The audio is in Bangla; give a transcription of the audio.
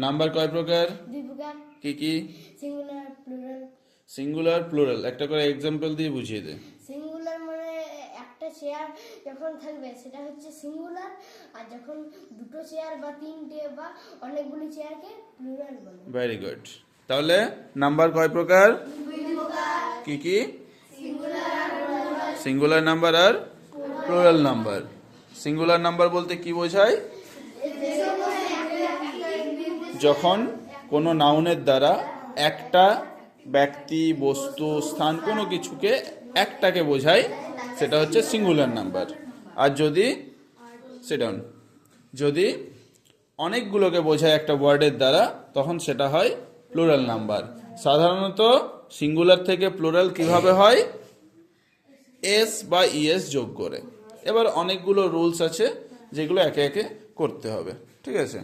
নাম্বার কয় প্রকার? দুই প্রকার। কি কি? Singular, plural. সিঙ্গুলার, প্লুরাল একটা করে এক্সাম্পল দিয়ে বুঝিয়ে দে। সিঙ্গুলার মানে একটা চেয়ার যখন থাকবে সেটা হচ্ছে সিঙ্গুলার, আর যখন দুটো চেয়ার বা তিনটে বা অনেকগুলি চেয়ারকে প্লুরাল বলে। Very good. তাহলে নাম্বার কয় প্রকার? কি কি? সিঙ্গুলার নাম্বার আর প্লুরাল নাম্বার। সিঙ্গুলার নাম্বার বলতে কি বোঝায়? যখন কোনো নাউনের দ্বারা একটা ব্যক্তি, বস্তু, স্থান কোনো কিছুকে একটাকে বোঝায় সেটা হচ্ছে সিঙ্গুলার নাম্বার। আর যদি অনেকগুলোকে বোঝায় একটা ওয়ার্ডের দ্বারা তখন সেটা হয় প্লুরাল নাম্বার। সাধারণত সিঙ্গুলার থেকে প্লুরাল কিভাবে হয়? এস বা ইএস যোগ করে। এবার অনেকগুলো রুলস আছে যেগুলো একে একে করতে হবে, ঠিক আছে?